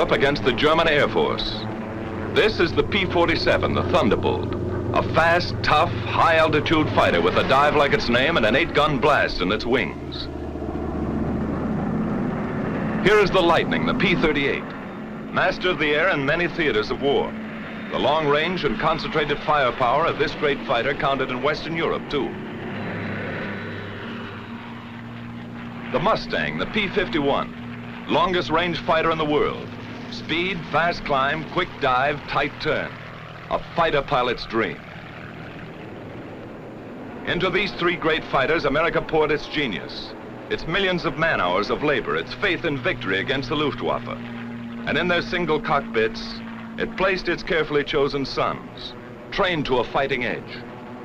up against the German Air Force. This is the P-47, the Thunderbolt, a fast, tough, high-altitude fighter with a dive like its name and an 8-gun blast in its wings. Here is the Lightning, the P-38, master of the air in many theaters of war. The long range and concentrated firepower of this great fighter counted in Western Europe, too. The Mustang, the P-51, longest range fighter in the world. Speed, fast climb, quick dive, tight turn. A fighter pilot's dream. Into these three great fighters, America poured its genius, its millions of man-hours of labor, its faith in victory against the Luftwaffe. And in their single cockpits, it placed its carefully chosen sons, trained to a fighting edge,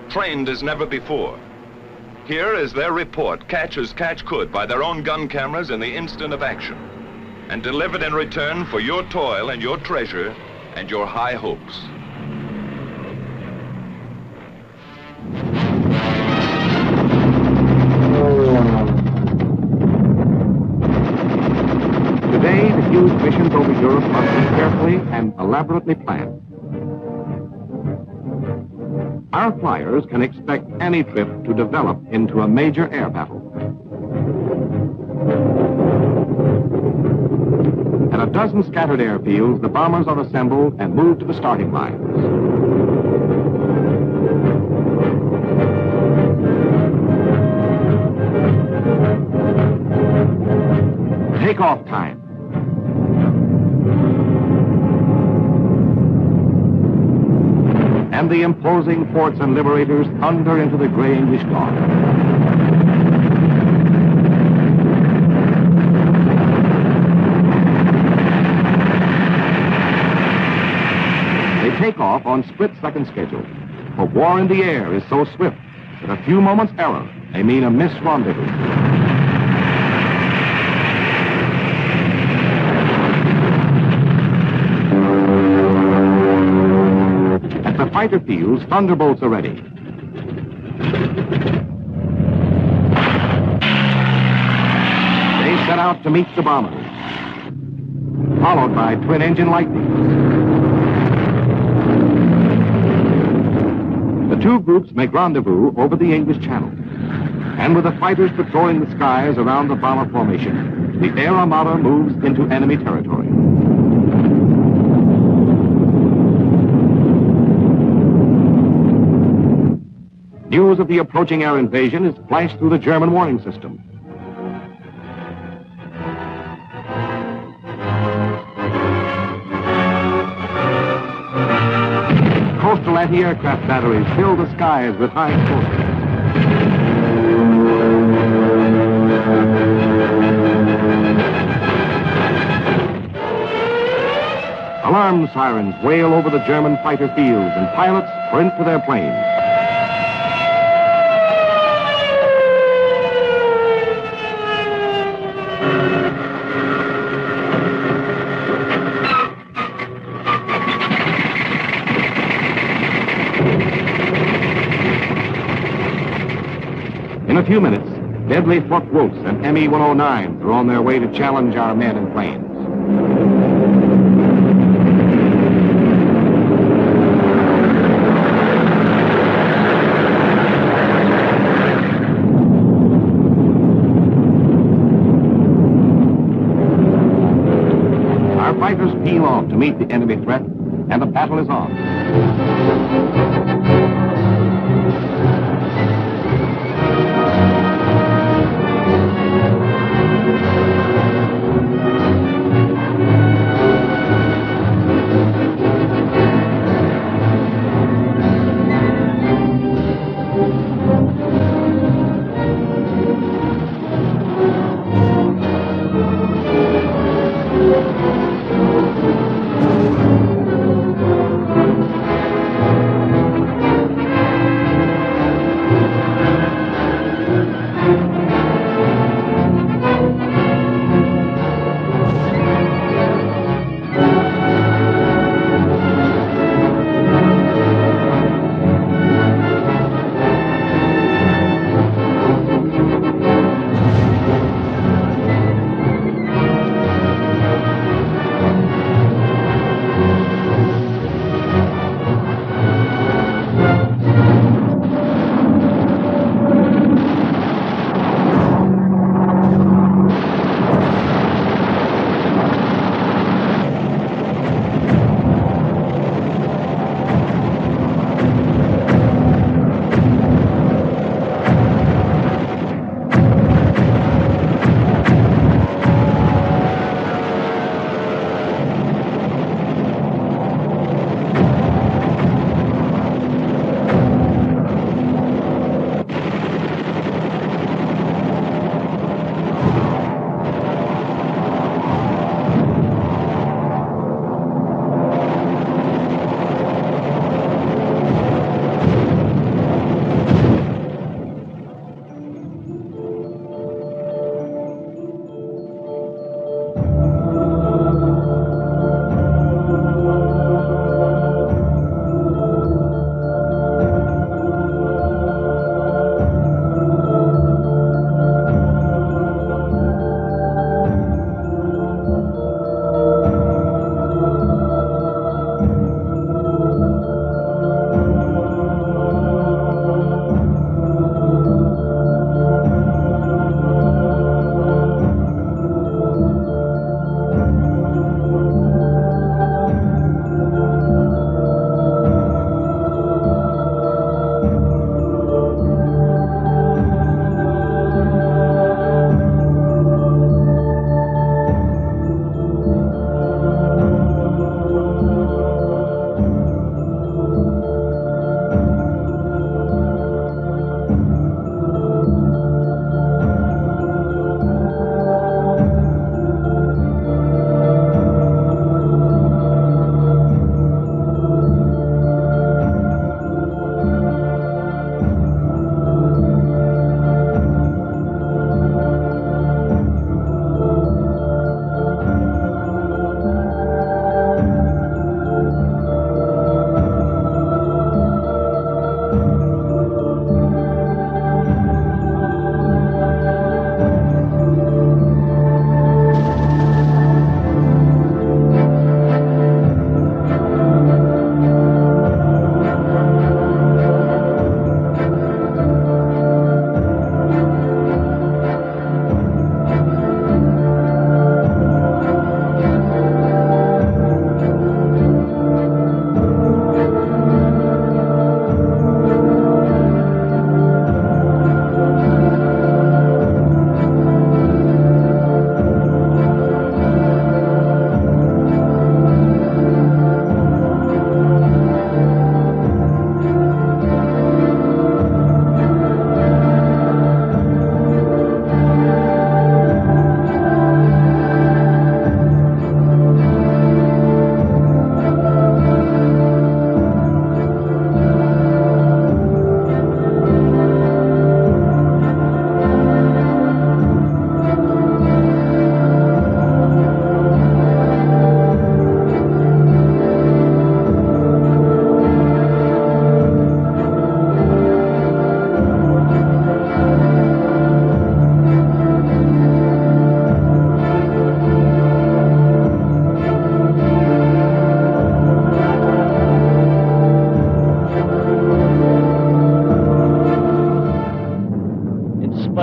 trained as never before. Here is their report, catch as catch could by their own gun cameras in the instant of action, and delivered in return for your toil and your treasure and your high hopes. Today, the huge missions over Europe must be carefully and elaborately planned. Our flyers can expect any trip to develop into a major air battle. At a dozen scattered airfields, the bombers are assembled and moved to the starting lines. Takeoff time. And the imposing forts and liberators thunder into the gray English dawn. They take off on split-second schedule. For war in the air is so swift that a few moments' error may mean a missed rendezvous. The fighter fields, thunderbolts are ready. They set out to meet the bombers, followed by twin-engine Lightnings. The two groups make rendezvous over the English Channel, and with the fighters patrolling the skies around the bomber formation, the Air Armada moves into enemy territory. News of the approaching air invasion is flashed through the German warning system. Coastal anti-aircraft batteries fill the skies with high explosives. Alarm sirens wail over the German fighter fields, and pilots sprint to their planes. In a few minutes, deadly Focke-Wulfs and Me-109s are on their way to challenge our men in planes. Our fighters peel off to meet the enemy threat, and the battle is on.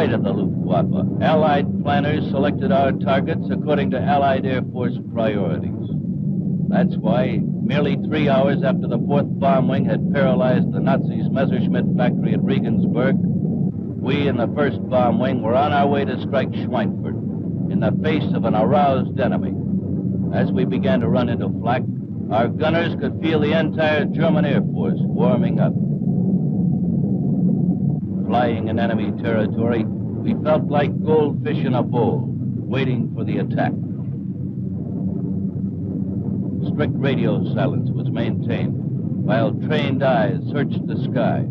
afraid of the Luftwaffe. Allied planners selected our targets according to Allied Air Force priorities. That's why, merely 3 hours after the 4th Bomb Wing had paralyzed the Nazis' Messerschmitt factory at Regensburg, we in the 1st Bomb Wing were on our way to strike Schweinfurt in the face of an aroused enemy. As we began to run into flak, our gunners could feel the entire German Air Force warming up. Flying in enemy territory, we felt like goldfish in a bowl, waiting for the attack. Strict radio silence was maintained, while trained eyes searched the sky.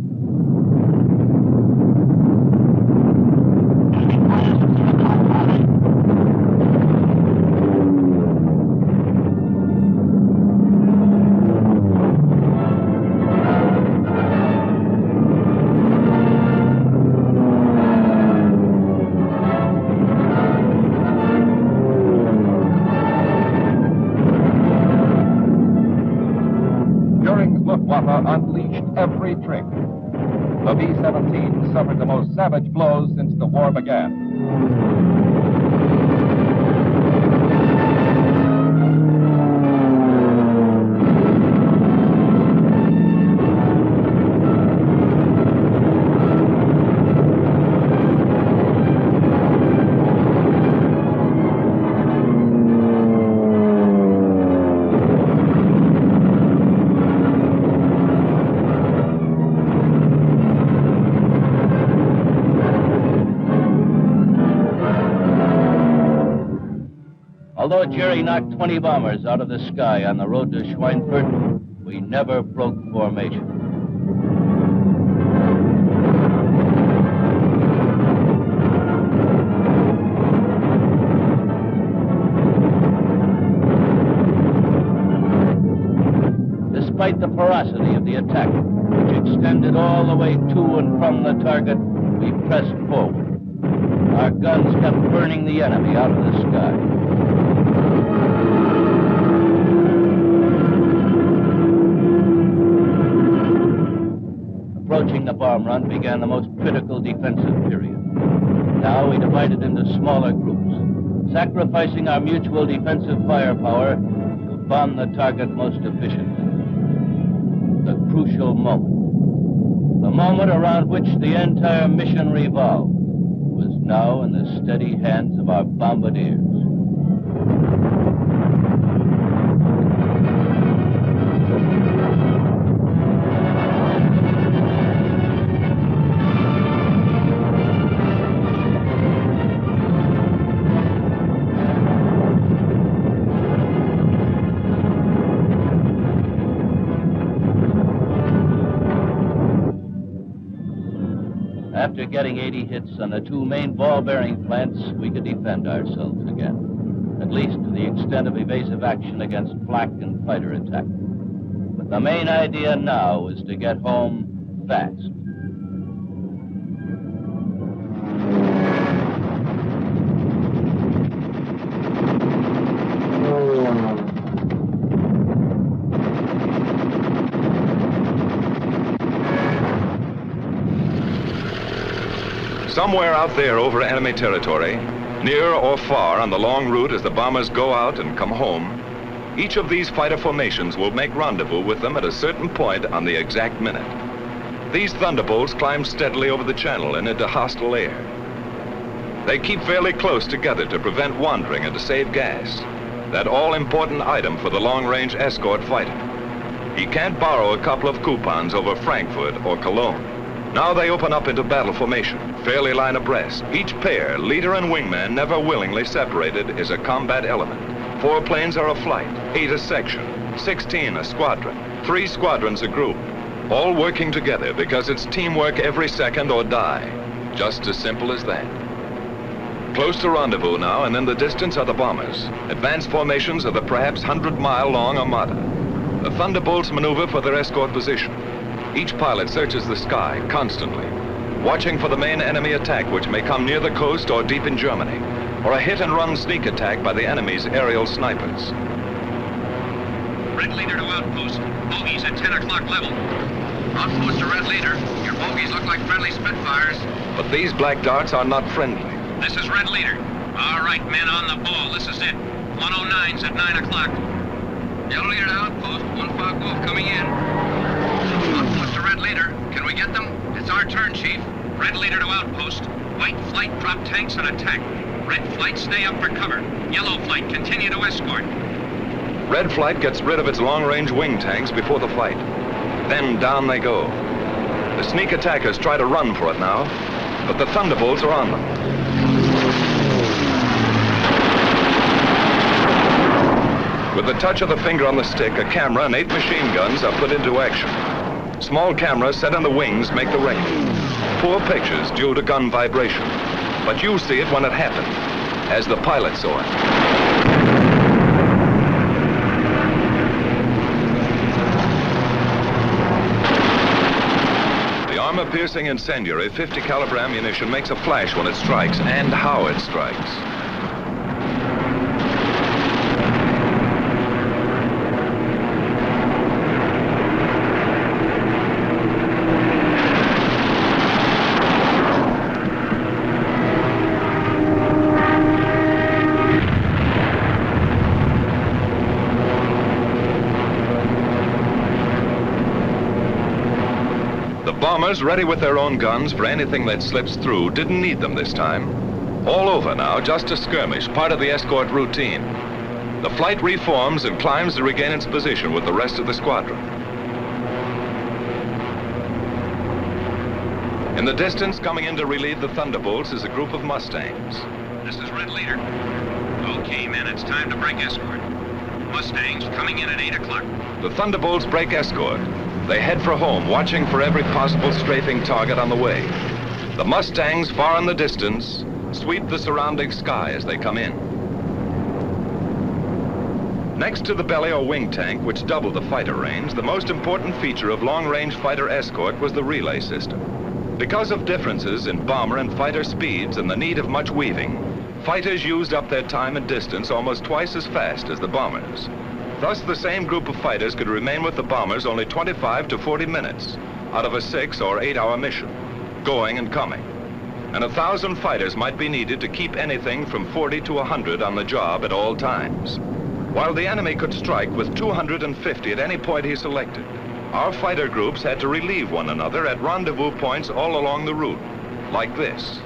Unleashed every trick. The B-17 suffered the most savage blows since the war began. Although Jerry knocked 20 bombers out of the sky on the road to Schweinfurt, we never broke formation. Despite the ferocity of the attack, which extended all the way to and from the target, we pressed forward. Our guns kept burning the enemy out of the sky. Approaching the bomb run began the most critical defensive period. Now we divided into smaller groups, sacrificing our mutual defensive firepower to bomb the target most efficiently. The crucial moment. The moment around which the entire mission revolved was now in the steady hands of our bombardiers. After getting 80 hits on the 2 main ball-bearing plants, we could defend ourselves again, at least to the extent of evasive action against flak and fighter attack. But the main idea now is to get home fast. Somewhere out there over enemy territory, near or far on the long route as the bombers go out and come home, each of these fighter formations will make rendezvous with them at a certain point on the exact minute. These thunderbolts climb steadily over the channel and into hostile air. They keep fairly close together to prevent wandering and to save gas, that all-important item for the long-range escort fighter. He can't borrow a couple of coupons over Frankfurt or Cologne. Now they open up into battle formation, fairly line abreast. Each pair, leader and wingman, never willingly separated, is a combat element. 4 planes are a flight, 8 a section, 16 a squadron, 3 squadrons a group, all working together because it's teamwork every second or die. Just as simple as that. Close to rendezvous now, and in the distance are the bombers. Advanced formations of the perhaps 100-mile-long armada. The Thunderbolts maneuver for their escort position. Each pilot searches the sky constantly, watching for the main enemy attack which may come near the coast or deep in Germany, or a hit-and-run sneak attack by the enemy's aerial snipers. Red leader to outpost. Bogies at 10 o'clock level. Outpost to Red Leader. Your bogies look like friendly Spitfires. But these black darts are not friendly. This is Red Leader. All right, men on the ball. This is it. 109's at 9 o'clock. Yellow Leader to Outpost. One Fog Wolf coming in. Outpost to Red Leader. Can we get them? It's our turn, Chief. Red Leader to Outpost. White Flight drop tanks and attack. Red Flight stay up for cover. Yellow Flight continue to escort. Red Flight gets rid of its long-range wing tanks before the fight. Then down they go. The sneak attackers try to run for it now, but the Thunderbolts are on them. With the touch of the finger on the stick, a camera and 8 machine guns are put into action. Small cameras set on the wings make the rain. Poor pictures due to gun vibration. But you see it when it happened, as the pilot saw it. Armor-piercing incendiary 50 caliber ammunition makes a flash when it strikes, and how it strikes. Bombers, ready with their own guns for anything that slips through, didn't need them this time. All over now, just a skirmish, part of the escort routine. The flight reforms and climbs to regain its position with the rest of the squadron. In the distance, coming in to relieve the Thunderbolts, is a group of Mustangs. This is Red Leader. Okay, men, it's time to break escort. Mustangs coming in at 8 o'clock. The Thunderbolts break escort. They head for home, watching for every possible strafing target on the way. The Mustangs, far in the distance, sweep the surrounding sky as they come in. Next to the belly or wing tank, which doubled the fighter range, the most important feature of long-range fighter escort was the relay system. Because of differences in bomber and fighter speeds and the need of much weaving, fighters used up their time and distance almost twice as fast as the bombers. Thus, the same group of fighters could remain with the bombers only 25 to 40 minutes out of a 6 or 8 hour mission, going and coming. And 1,000 fighters might be needed to keep anything from 40 to 100 on the job at all times. While the enemy could strike with 250 at any point he selected, our fighter groups had to relieve one another at rendezvous points all along the route, like this.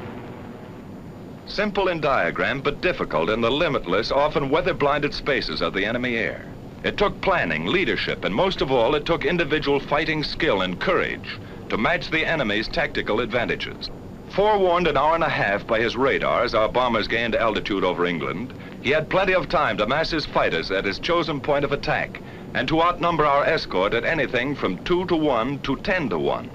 Simple in diagram, but difficult in the limitless, often weather-blinded spaces of the enemy air. It took planning, leadership, and most of all, it took individual fighting skill and courage to match the enemy's tactical advantages. Forewarned an hour and a half by his radar as our bombers gained altitude over England, he had plenty of time to mass his fighters at his chosen point of attack and to outnumber our escort at anything from 2 to 1 to 10 to 1.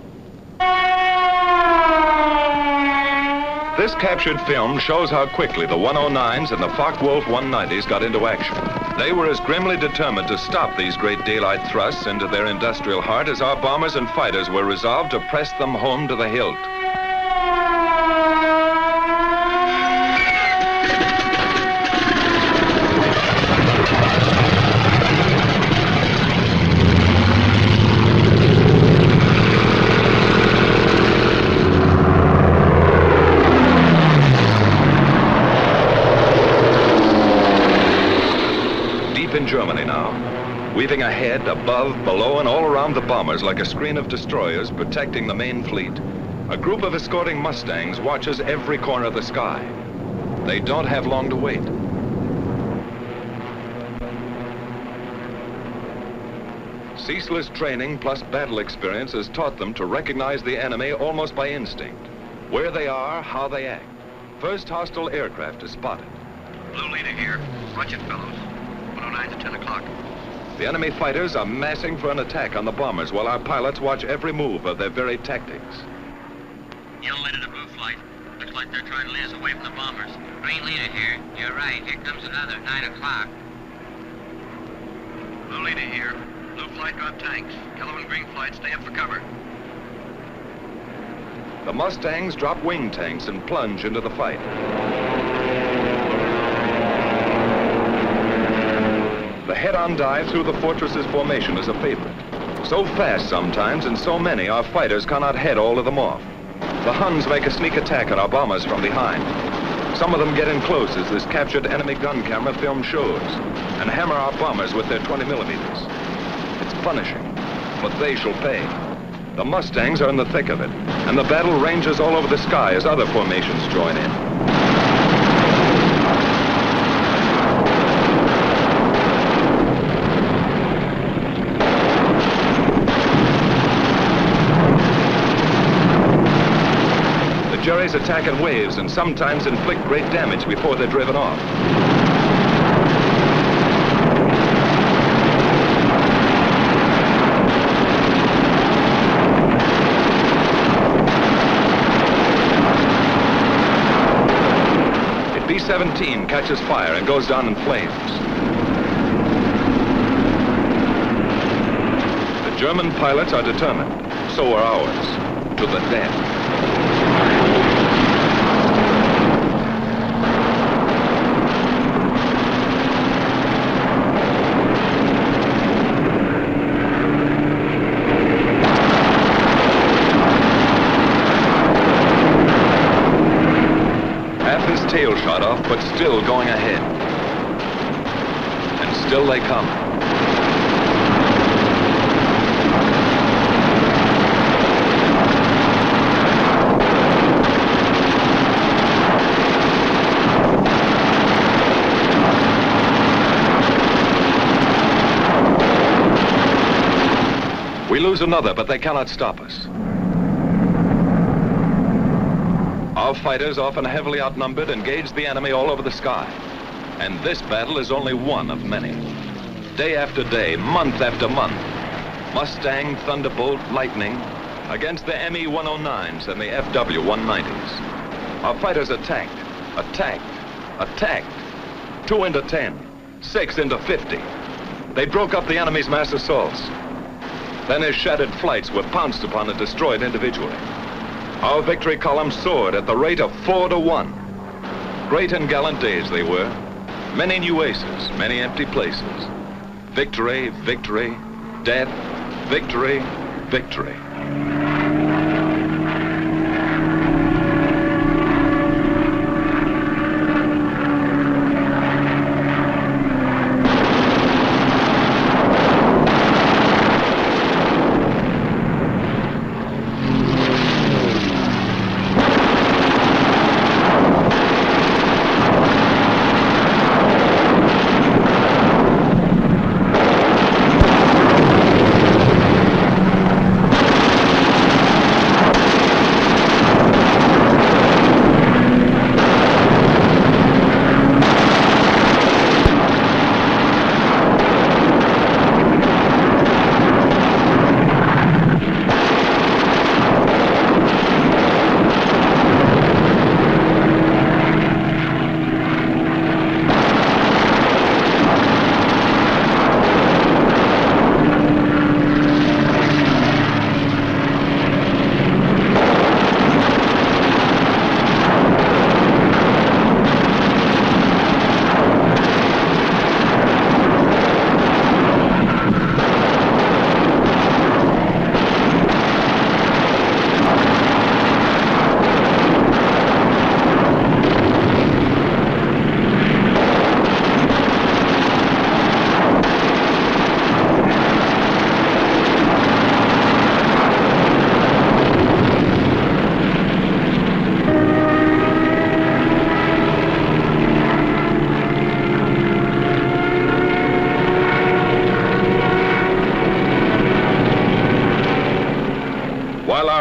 This captured film shows how quickly the 109s and the Focke-Wulf 190s got into action. They were as grimly determined to stop these great daylight thrusts into their industrial heart as our bombers and fighters were resolved to press them home to the hilt. In Germany now, weaving ahead, above, below, and all around the bombers like a screen of destroyers protecting the main fleet. A group of escorting Mustangs watches every corner of the sky. They don't have long to wait. Ceaseless training plus battle experience has taught them to recognize the enemy almost by instinct. Where they are, how they act. First hostile aircraft is spotted. Blue Leader here. Watch it, fellows. 109 to 10 o'clock. The enemy fighters are massing for an attack on the bombers while our pilots watch every move of their very tactics. Yellow Leader to Blue Flight. Looks like they're trying to lead us away from the bombers. Green Leader here. You're right. Here comes another at 9 o'clock. Blue Leader here. Blue Flight drop tanks. Yellow and Green Flight stay up for cover. The Mustangs drop wing tanks and plunge into the fight. The head-on dive through the fortress's formation is a favorite. So fast sometimes and so many, our fighters cannot head all of them off. The Huns make a sneak attack on our bombers from behind. Some of them get in close as this captured enemy gun camera film shows and hammer our bombers with their 20 millimeters. It's punishing, but they shall pay. The Mustangs are in the thick of it, and the battle ranges all over the sky as other formations join in. The Jerrys attack in waves and sometimes inflict great damage before they're driven off. B-17 catches fire and goes down in flames. The German pilots are determined. So are ours. To the death. Tail shot off, but still going ahead. And still they come. We lose another, but they cannot stop us. Our fighters, often heavily outnumbered, engage the enemy all over the sky. And this battle is only one of many. Day after day, month after month, Mustang, Thunderbolt, Lightning, against the ME-109s and the FW-190s. Our fighters attacked, attacked. 2 into 10, 6 into 50. They broke up the enemy's mass assaults. Then his shattered flights were pounced upon and destroyed individually. Our victory column soared at the rate of 4 to 1. Great and gallant days they were. Many new aces, many empty places. Victory, victory, death, victory, victory.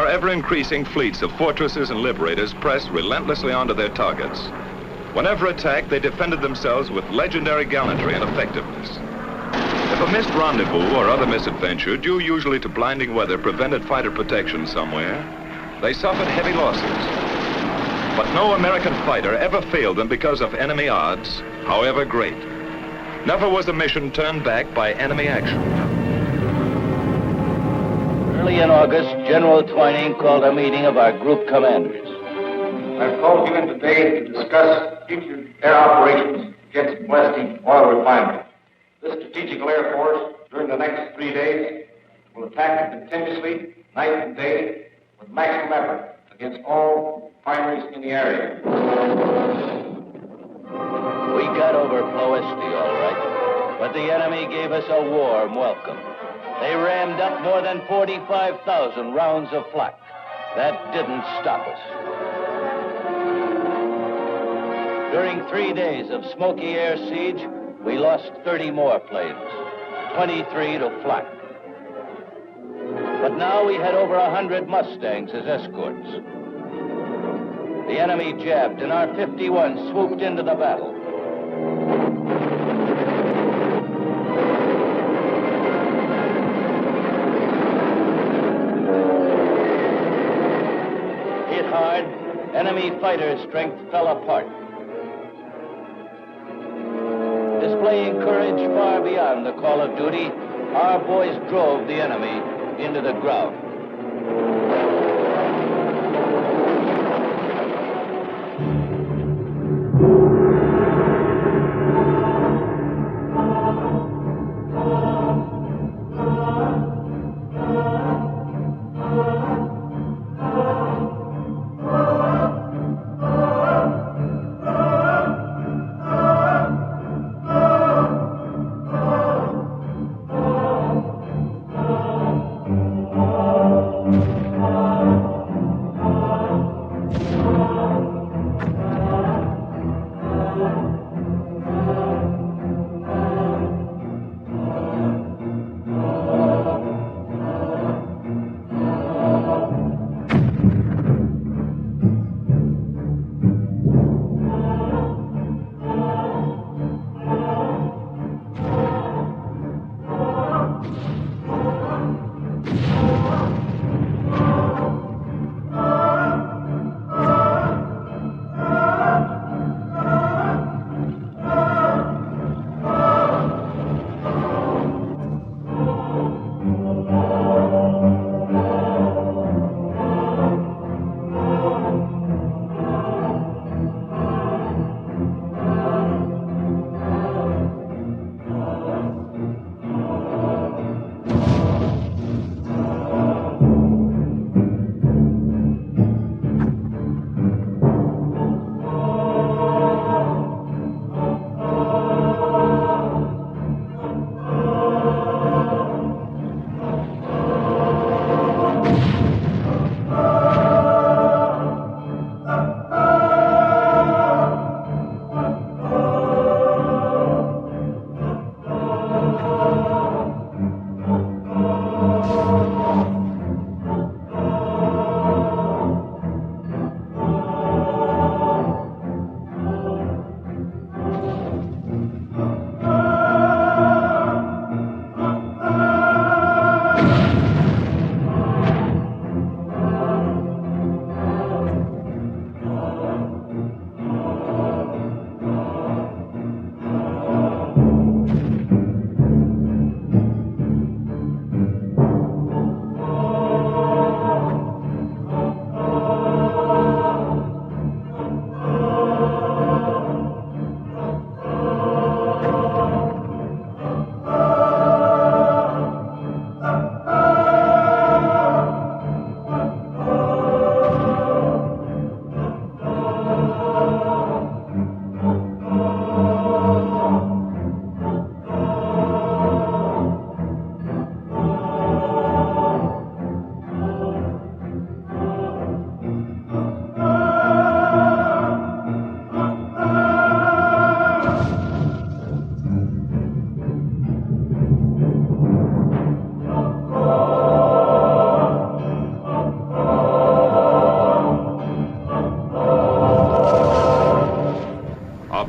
Ever-increasing fleets of fortresses and liberators pressed relentlessly onto their targets. Whenever attacked, they defended themselves with legendary gallantry and effectiveness. If a missed rendezvous or other misadventure, due usually to blinding weather, prevented fighter protection somewhere, they suffered heavy losses. But no American fighter ever failed them because of enemy odds, however great. Never was a mission turned back by enemy action. Early in August, General Twining called a meeting of our group commanders. I've called you in today to discuss future air operations against Westing oil refinery. This strategical air force, during the next 3 days, will attack continuously, night and day, with maximum effort against all primaries in the area. We got over Ploesti, all right, but the enemy gave us a warm welcome. They rammed up more than 45,000 rounds of flak. That didn't stop us. During 3 days of smoky air siege, we lost 30 more planes, 23 to flak. But now we had over 100 Mustangs as escorts. The enemy jabbed, and our 51 swooped into the battle. Hit hard, enemy fighter strength fell apart. Displaying courage far beyond the call of duty, our boys drove the enemy into the ground.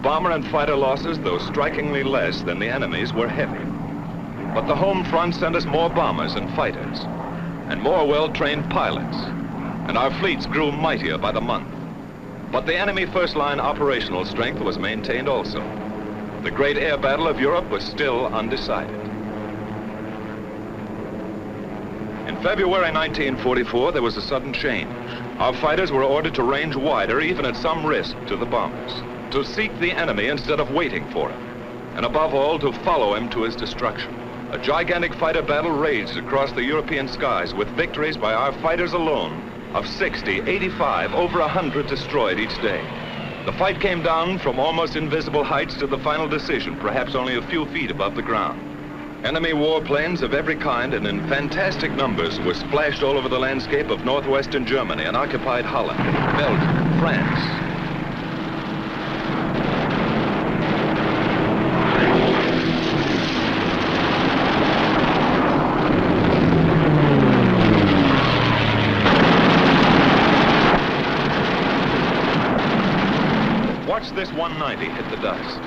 Bomber and fighter losses, though strikingly less than the enemy's, were heavy. But the home front sent us more bombers and fighters, and more well-trained pilots, and our fleets grew mightier by the month. But the enemy first-line operational strength was maintained also. The great air battle of Europe was still undecided. In February 1944, there was a sudden change. Our fighters were ordered to range wider, even at some risk to the bombers, to seek the enemy instead of waiting for him, and above all, to follow him to his destruction. A gigantic fighter battle raged across the European skies with victories by our fighters alone of 60, 85, over 100 destroyed each day. The fight came down from almost invisible heights to the final decision, perhaps only a few feet above the ground. Enemy warplanes of every kind and in fantastic numbers were splashed all over the landscape of northwestern Germany and occupied Holland, Belgium, France. Watch this 190 hit the dust.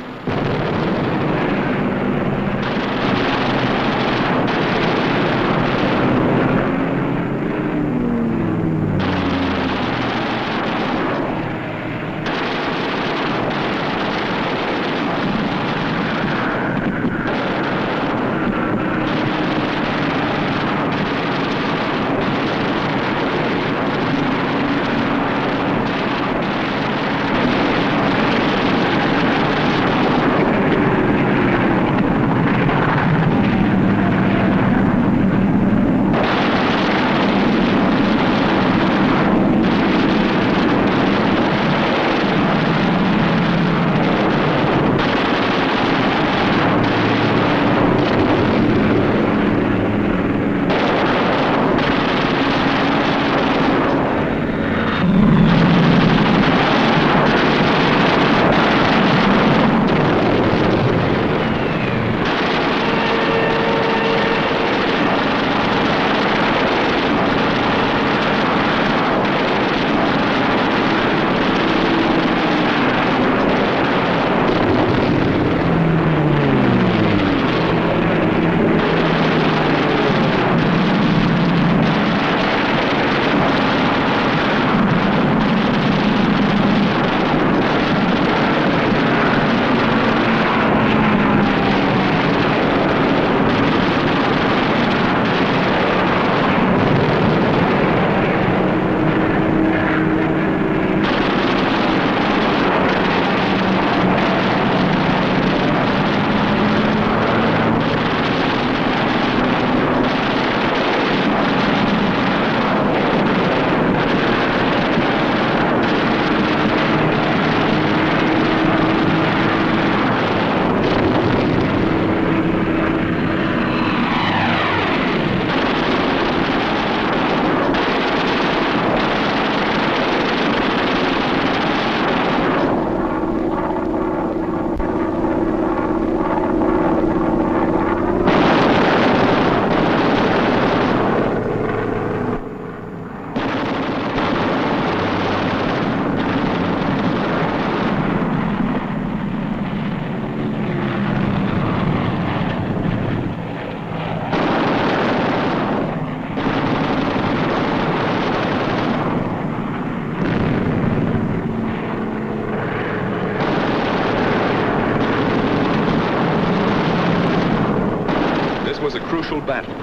Battle.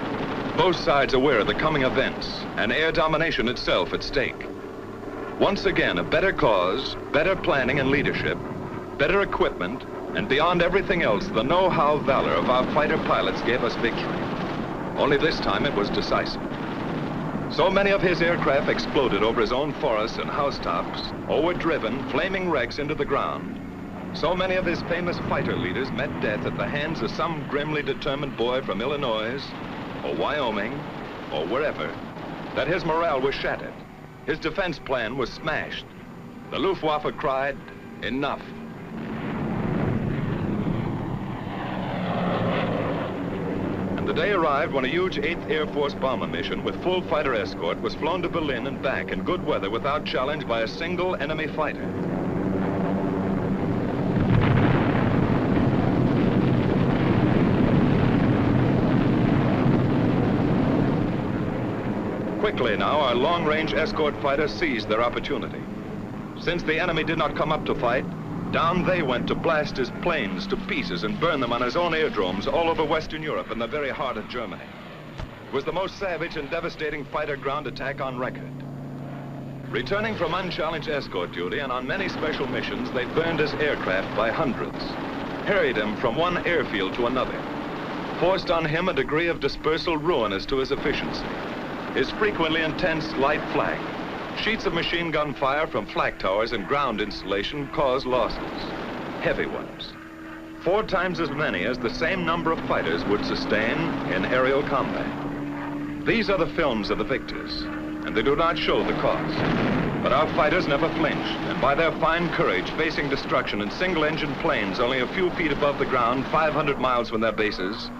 Both sides aware of the coming events and air domination itself at stake. Once again, a better cause, better planning and leadership, better equipment, and beyond everything else, the know-how valor of our fighter pilots gave us victory. Only this time it was decisive. So many of his aircraft exploded over his own forests and housetops, or were driven, flaming wrecks, into the ground. So many of his famous fighter leaders met death at the hands of some grimly determined boy from Illinois, or Wyoming, or wherever, that his morale was shattered. His defense plan was smashed. The Luftwaffe cried, "Enough." And the day arrived when a huge 8th Air Force bomber mission with full fighter escort was flown to Berlin and back in good weather without challenge by a single enemy fighter. Quickly now, our long-range escort fighters seized their opportunity. Since the enemy did not come up to fight, down they went to blast his planes to pieces and burn them on his own aerodromes all over Western Europe and the very heart of Germany. It was the most savage and devastating fighter ground attack on record. Returning from unchallenged escort duty and on many special missions, they burned his aircraft by hundreds, harried him from one airfield to another. forced on him a degree of dispersal ruinous to his efficiency. His frequently intense light flak, sheets of machine gun fire from flak towers and ground installation cause losses, heavy ones. 4 times as many as the same number of fighters would sustain in aerial combat. These are the films of the victors, and they do not show the cost. But our fighters never flinched, and by their fine courage facing destruction in single-engine planes only a few feet above the ground, 500 miles from their bases,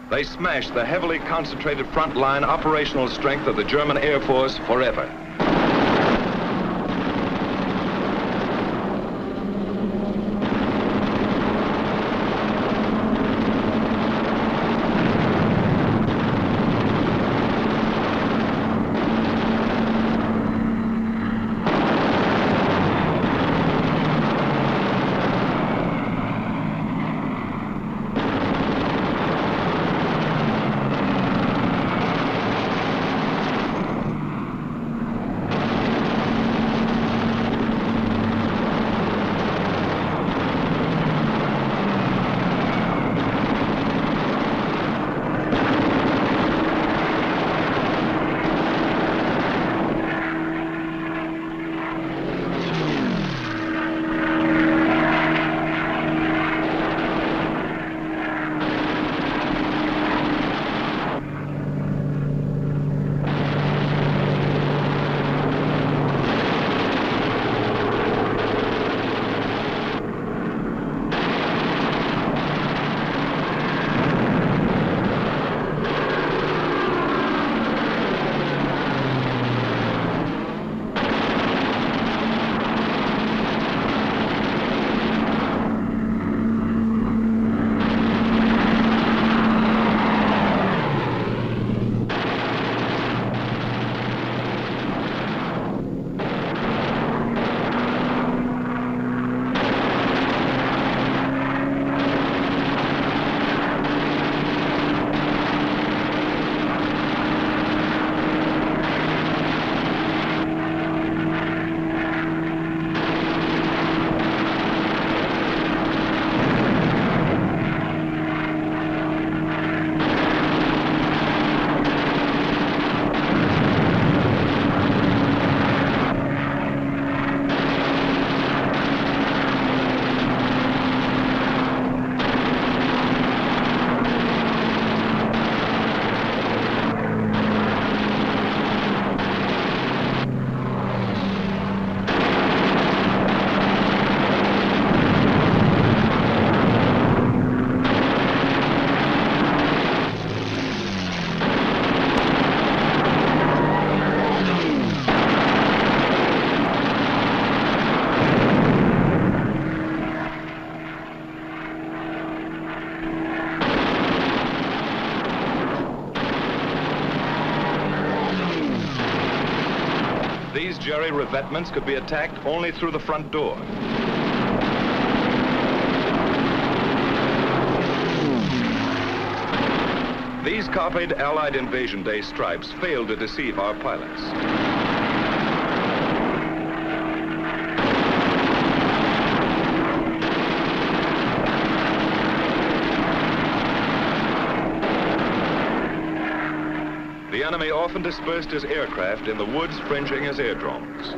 they smashed the heavily concentrated front-line operational strength of the German Air Force forever. These jerry revetments could be attacked only through the front door. These copied Allied Invasion Day stripes failed to deceive our pilots. The enemy often dispersed his aircraft in the woods fringing his airdromes.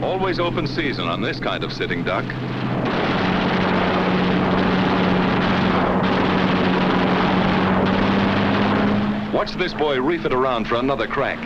Always open season on this kind of sitting duck. Watch this boy reef it around for another crack.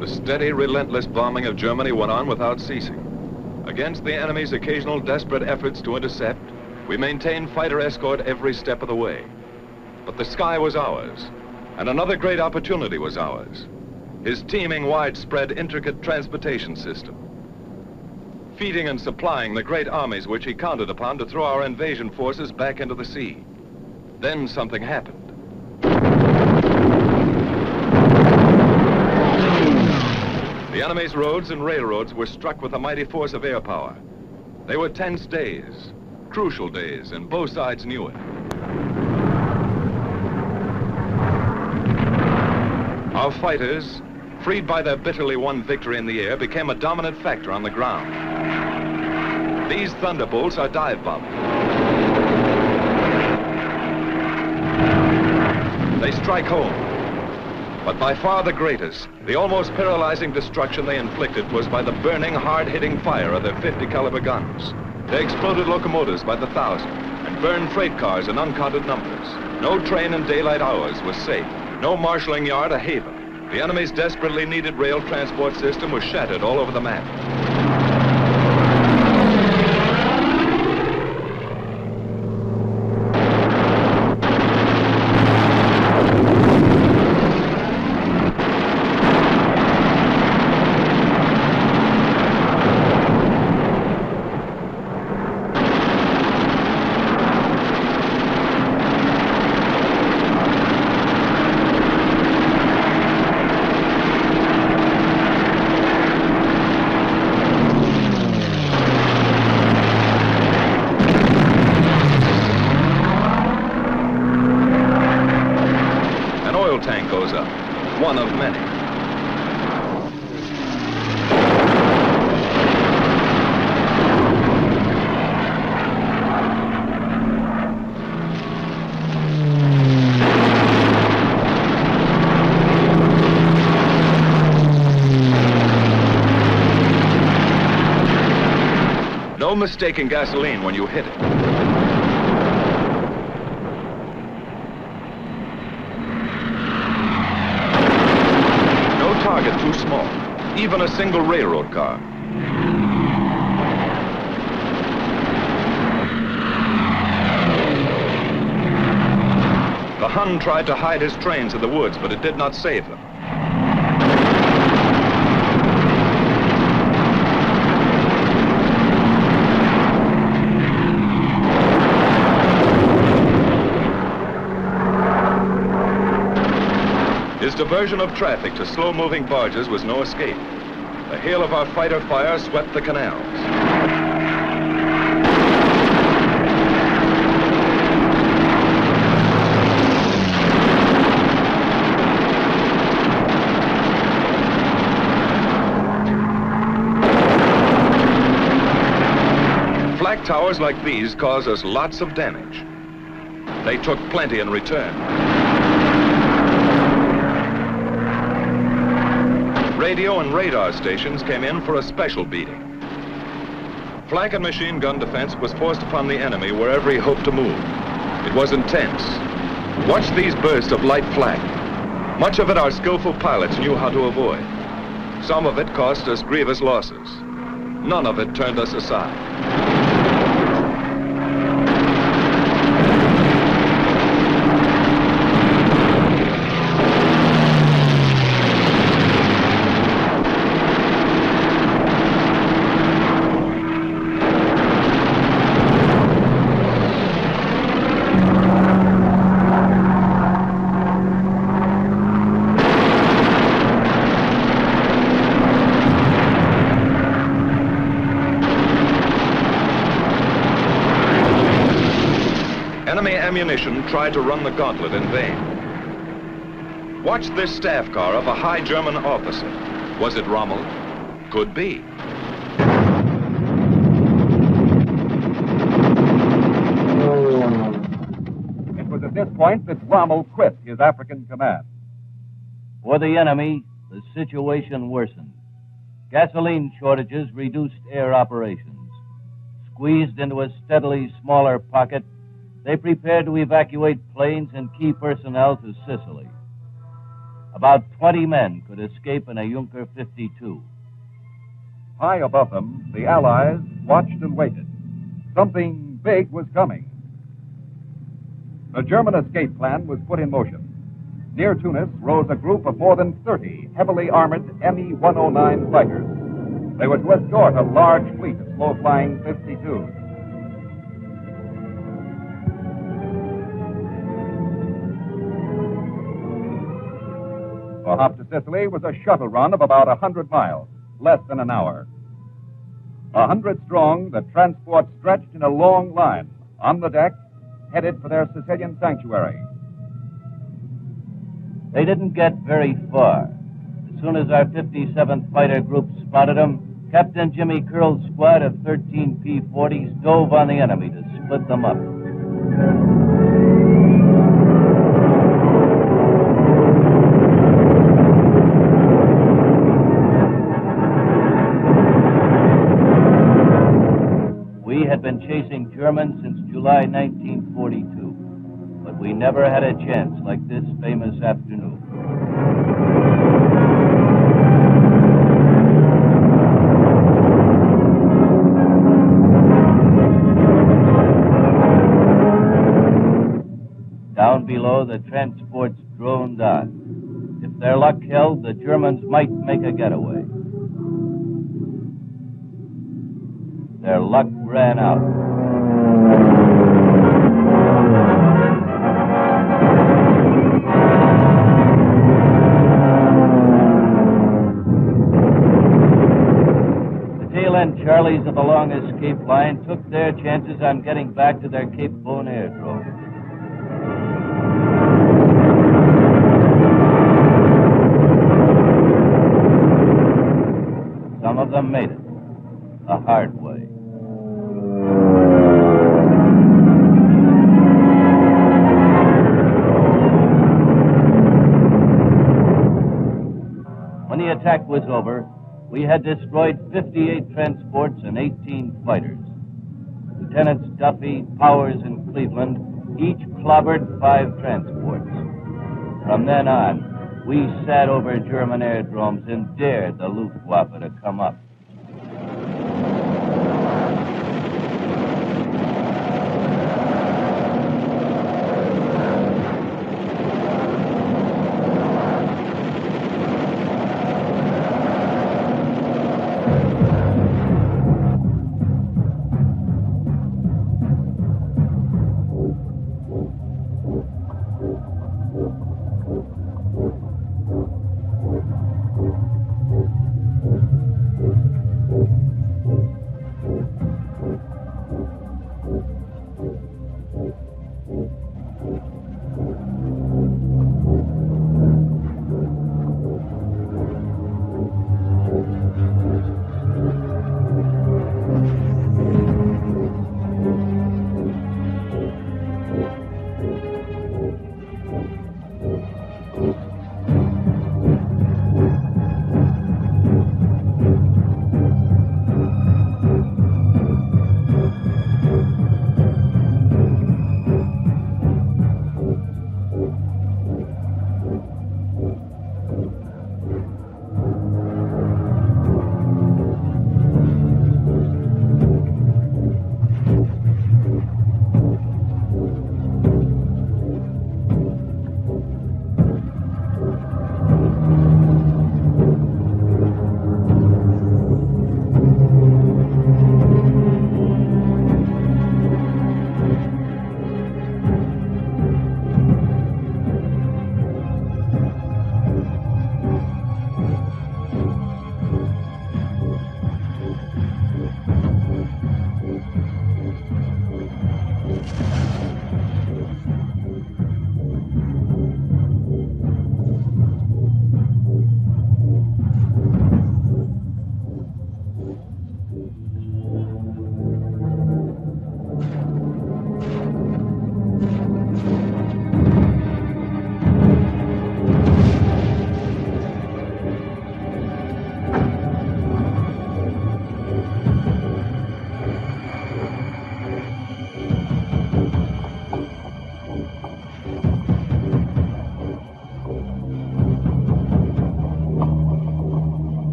The steady, relentless bombing of Germany went on without ceasing. Against the enemy's occasional desperate efforts to intercept, we maintained fighter escort every step of the way. But the sky was ours, and another great opportunity was ours. His teeming, widespread, intricate transportation system. Feeding and supplying the great armies which he counted upon to throw our invasion forces back into the sea. Then something happened. The enemy's roads and railroads were struck with a mighty force of air power. They were tense days, crucial days, and both sides knew it. Our fighters, freed by their bitterly won victory in the air, became a dominant factor on the ground. These thunderbolts are dive bombers. They strike home. But by far the greatest, the almost paralyzing destruction they inflicted was by the burning, hard-hitting fire of their 50 caliber guns. They exploded locomotives by the thousand and burned freight cars in uncounted numbers. No train in daylight hours was safe. No marshalling yard a haven. The enemy's desperately needed rail transport system was shattered all over the map. Tank goes up, one of many. No mistaking gasoline when you hit it. Target too small, even a single railroad car. The Hun tried to hide his trains in the woods, but it did not save them. His diversion of traffic to slow-moving barges was no escape. The hail of our fighter fire swept the canals. Flak towers like these cause us lots of damage. They took plenty in return. Radio and radar stations came in for a special beating. Flak and machine gun defense was forced upon the enemy wherever he hoped to move. It was intense. Watch these bursts of light flak. Much of it our skillful pilots knew how to avoid. Some of it cost us grievous losses. None of it turned us aside. Enemy ammunition tried to run the gauntlet in vain. Watch this staff car of a high German officer. Was it Rommel? Could be. It was at this point that Rommel quit his African command. For the enemy, the situation worsened. Gasoline shortages reduced air operations. Squeezed into a steadily smaller pocket, they prepared to evacuate planes and key personnel to Sicily. About 20 men could escape in a Junker 52. High above them, the Allies watched and waited. Something big was coming. The German escape plan was put in motion. Near Tunis rose a group of more than 30 heavily armored Me-109 fighters. They were to escort a large fleet of slow-flying 52s. The hop to Sicily was a shuttle run of about 100 miles, less than an hour. 100 strong, the transport stretched in a long line on the deck, headed for their Sicilian sanctuary. They didn't get very far. As soon as our 57th Fighter Group spotted them, Captain Jimmy Curl's squad of 13 P-40s dove on the enemy to split them up. We had been chasing Germans since July 1942, but we never had a chance like this famous afternoon. Down below, the transports droned on. If their luck held, the Germans might make a getaway. Their luck ran out. The tail-end Charlies of the long escape line took their chances on getting back to their Cape Bon airdrome. Some of them made it, the hard way. When the attack was over, we had destroyed 58 transports and 18 fighters. Lieutenants Duffy, Powers, and Cleveland each clobbered 5 transports. From then on, we sat over German airdromes and dared the Luftwaffe to come up.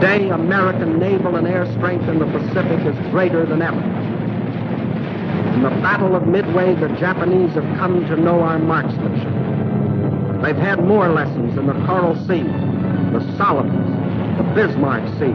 Today, American naval and air strength in the Pacific is greater than ever. In the Battle of Midway, the Japanese have come to know our marksmanship. They've had more lessons in the Coral Sea, the Solomons, the Bismarck Sea.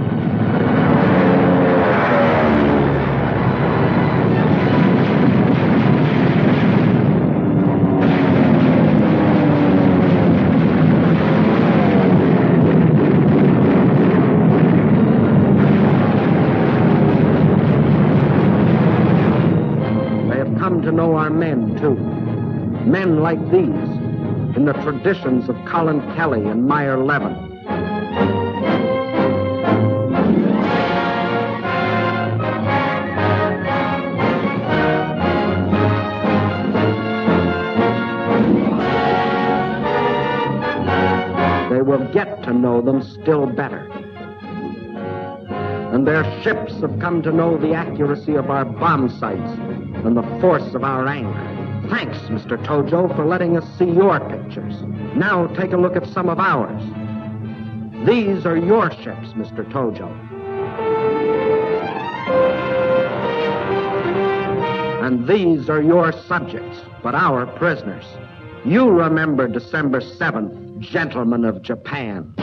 To know our men, too. Men like these, in the traditions of Colin Kelly and Meyer Levin. They will get to know them still better. And their ships have come to know the accuracy of our bomb sights and the force of our anger. Thanks, Mr. Tojo, for letting us see your pictures. Now take a look at some of ours. These are your ships, Mr. Tojo. And these are your subjects, but our prisoners. You remember December 7th, gentlemen of Japan.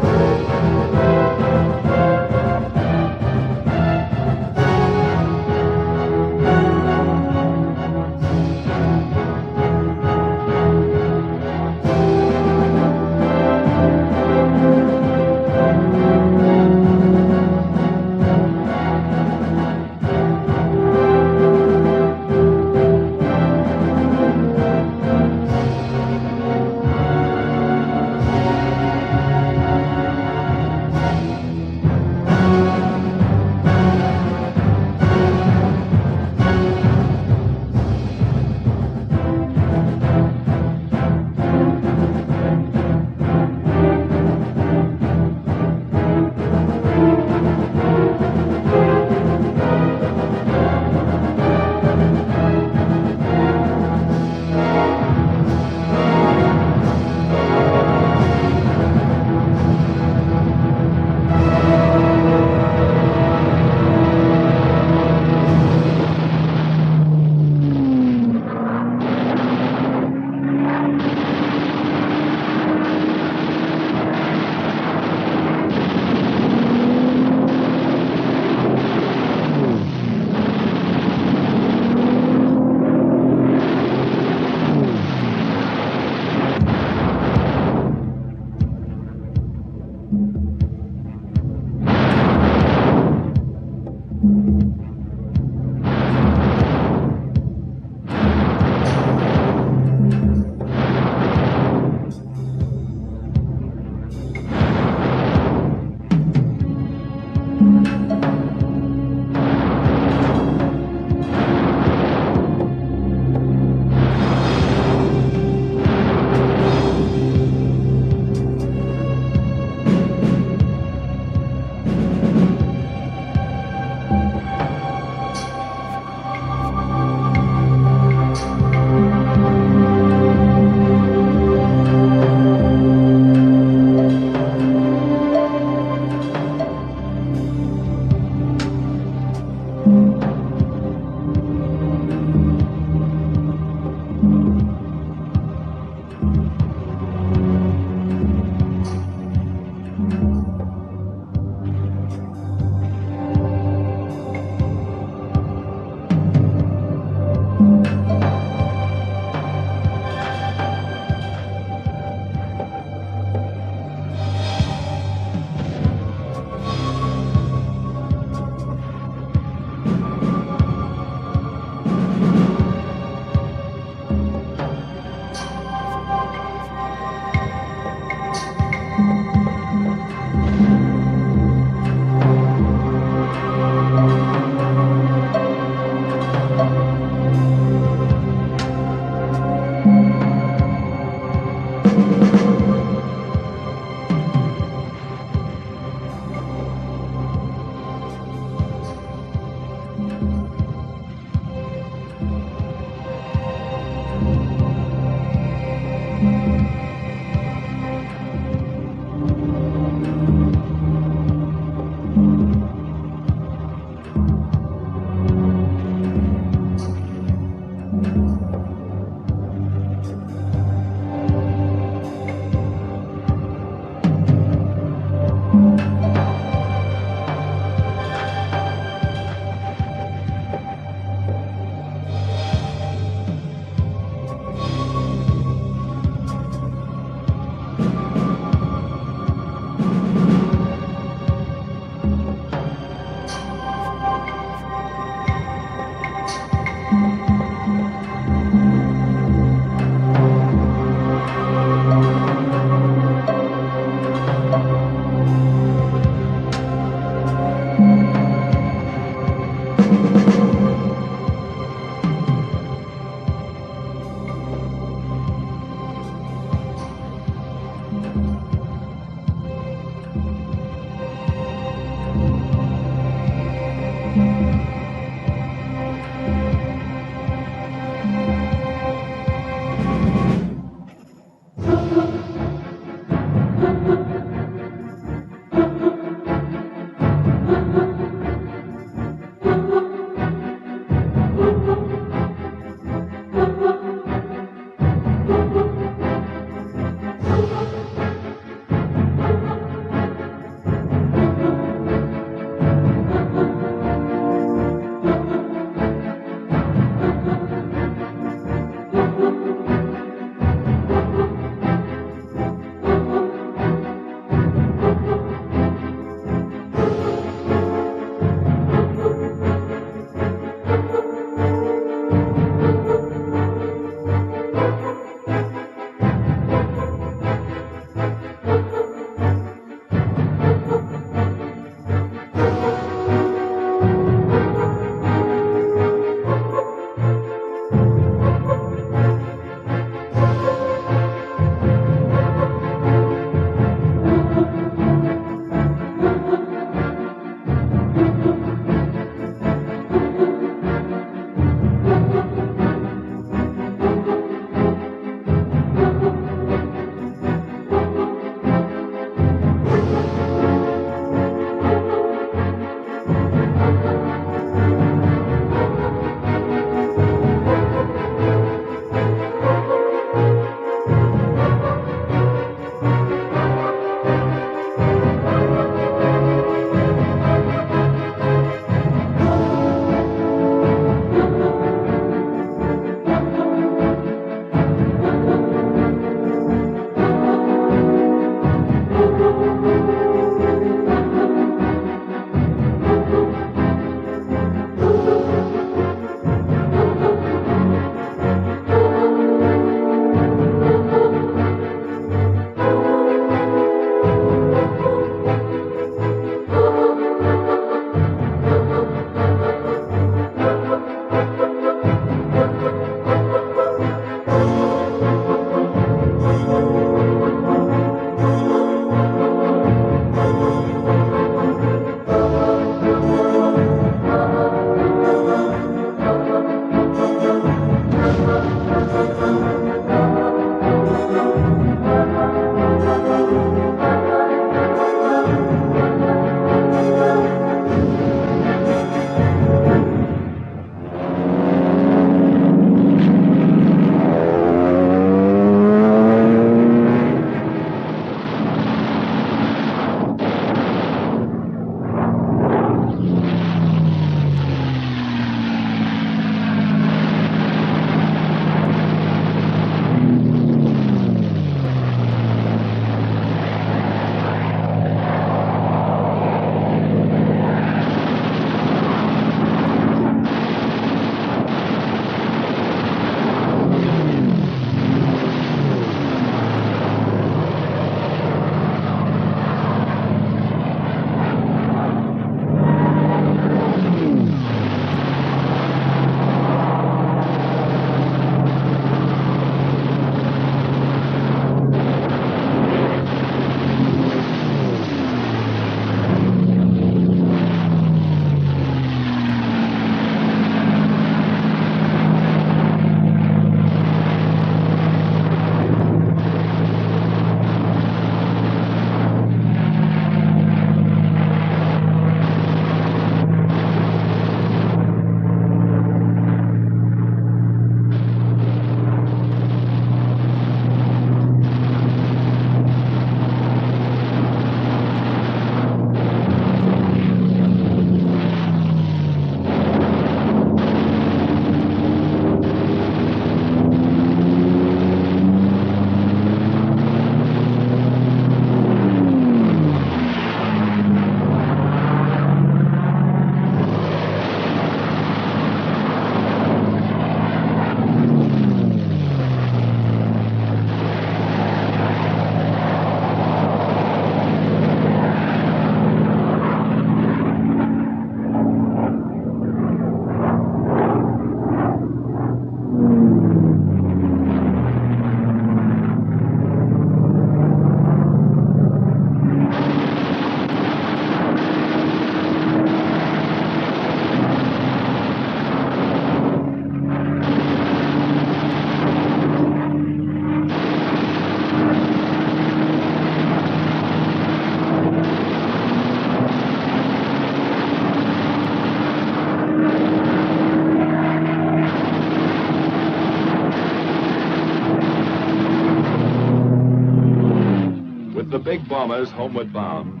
big bombers homeward bound,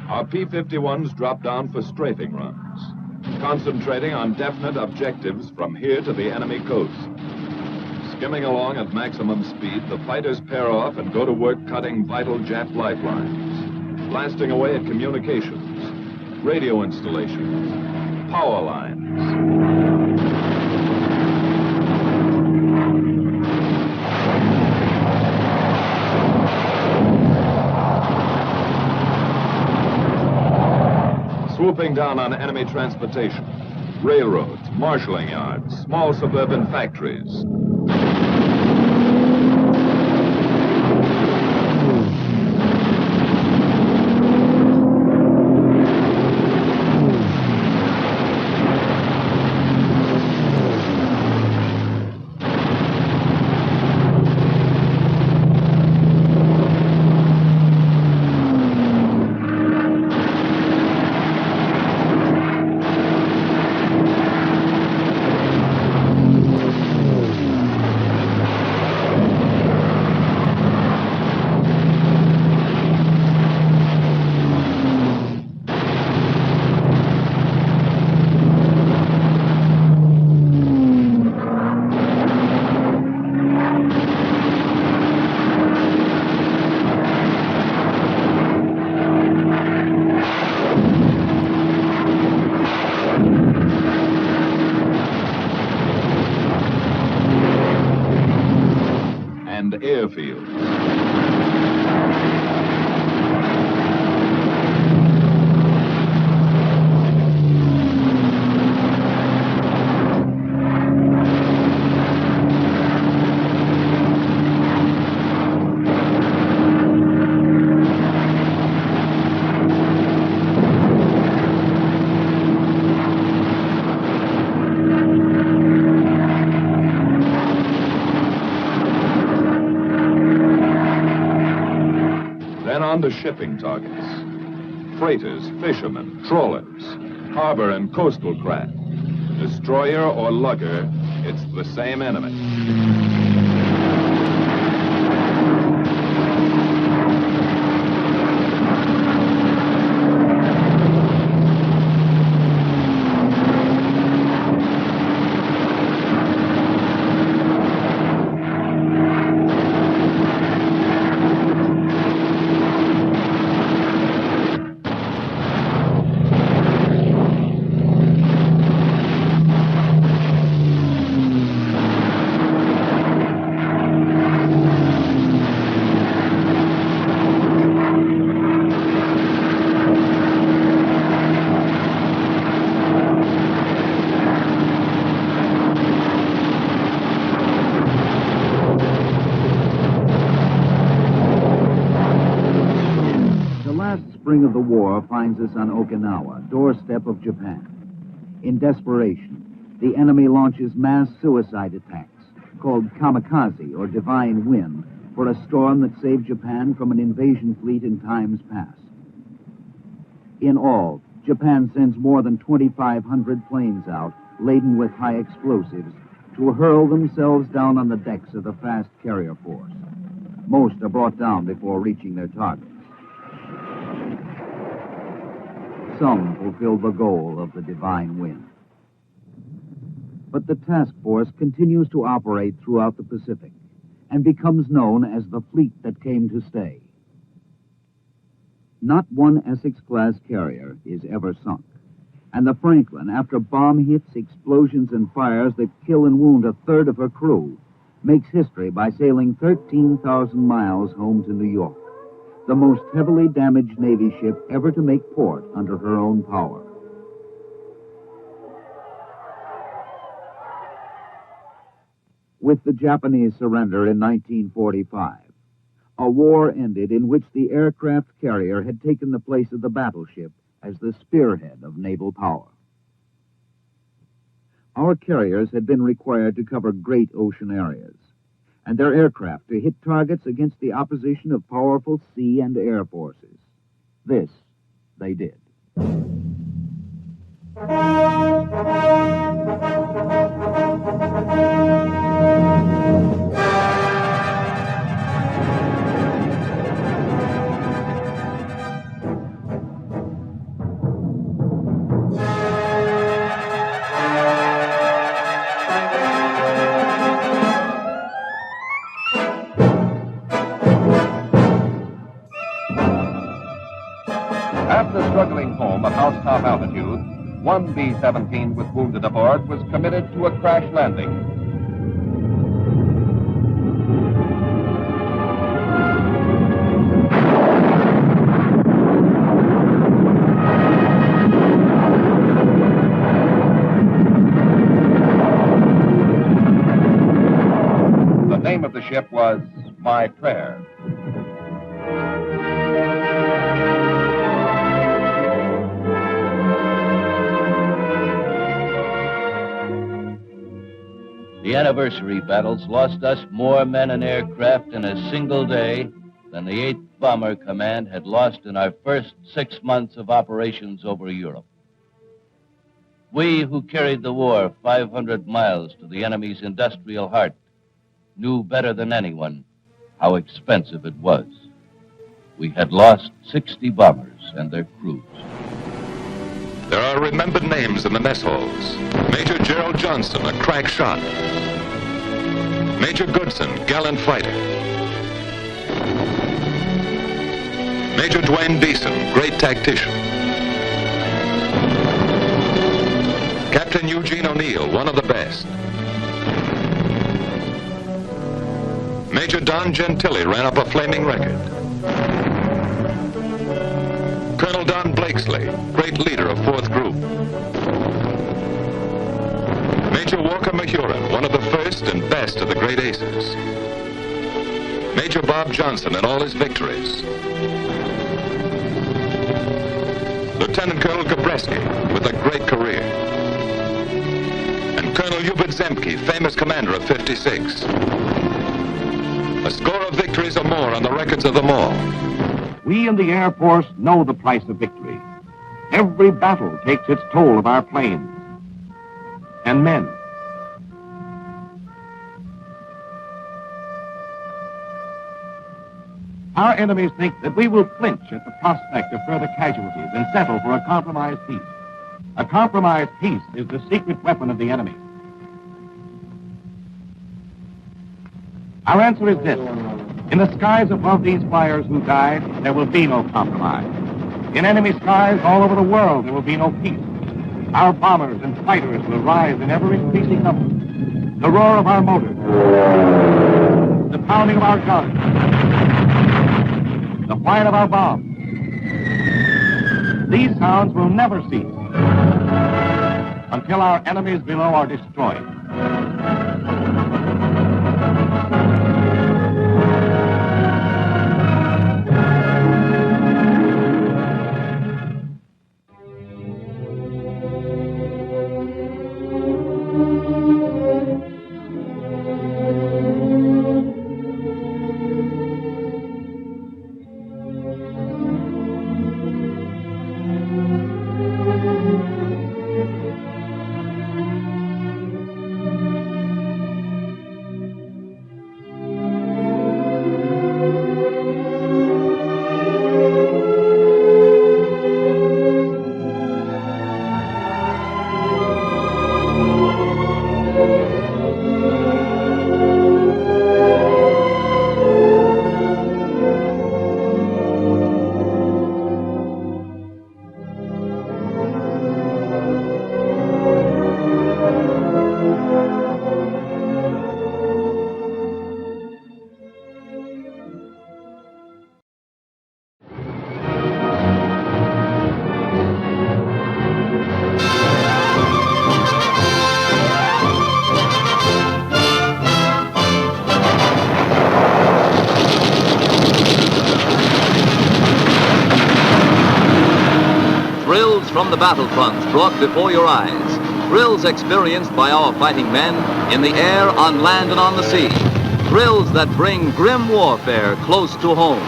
our P-51s drop down for strafing runs, concentrating on definite objectives from here to the enemy coast. Skimming along at maximum speed, the fighters pair off and go to work cutting vital Jap lifelines, blasting away at communications, radio installations, power lines. Swooping down on enemy transportation, railroads, marshalling yards, small suburban factories. Airfields. On to shipping targets. Freighters, fishermen, trawlers, harbor and coastal craft. Destroyer or lugger, it's the same enemy. Spring of the war finds us on Okinawa, doorstep of Japan. In desperation, the enemy launches mass suicide attacks, called kamikaze or divine wind, for a storm that saved Japan from an invasion fleet in times past. In all, Japan sends more than 2,500 planes out, laden with high explosives, to hurl themselves down on the decks of the fast carrier force. Most are brought down before reaching their targets. Some fulfill the goal of the divine wind. But the task force continues to operate throughout the Pacific and becomes known as the fleet that came to stay. Not one Essex-class carrier is ever sunk, and the Franklin, after bomb hits, explosions, and fires that kill and wound a third of her crew, makes history by sailing 13,000 miles home to New York, the most heavily damaged Navy ship ever to make port under her own power. With the Japanese surrender in 1945, a war ended in which the aircraft carrier had taken the place of the battleship as the spearhead of naval power. Our carriers had been required to cover great ocean areas, and their aircraft to hit targets against the opposition of powerful sea and air forces. This they did. At the struggling home of housetop altitude, one B-17 with wounded aboard was committed to a crash landing. The name of the ship was My Prayer. The anniversary battles lost us more men and aircraft in a single day than the 8th Bomber Command had lost in our first 6 months of operations over Europe. We who carried the war 500 miles to the enemy's industrial heart knew better than anyone how expensive it was. We had lost 60 bombers and their crews. There are remembered names in the mess halls. Major Gerald Johnson, a crack shot. Major Goodson, gallant fighter. Major Dwayne Beeson, great tactician. Captain Eugene O'Neill, one of the best. Major Don Gentili ran up a flaming record. Colonel Don Blakesley, great leader of 4th Group. Major Walker Mahurin, one of the first and best of the great aces. Major Bob Johnson and all his victories. Lieutenant Colonel Gabreski, with a great career. And Colonel Hubert Zemke, famous commander of 56. A score of victories or more on the records of them all. We in the Air Force know the price of victory. Every battle takes its toll of our planes and men. Our enemies think that we will flinch at the prospect of further casualties and settle for a compromised peace. A compromised peace is the secret weapon of the enemy. Our answer is this. In the skies above these flyers who died, there will be no compromise. In enemy skies all over the world, there will be no peace. Our bombers and fighters will rise in ever-increasing numbers. The roar of our motors, the pounding of our guns, the whine of our bombs. These sounds will never cease until our enemies below are destroyed. From the battlefronts brought before your eyes. Thrills experienced by our fighting men in the air, on land, and on the sea. Thrills that bring grim warfare close to home.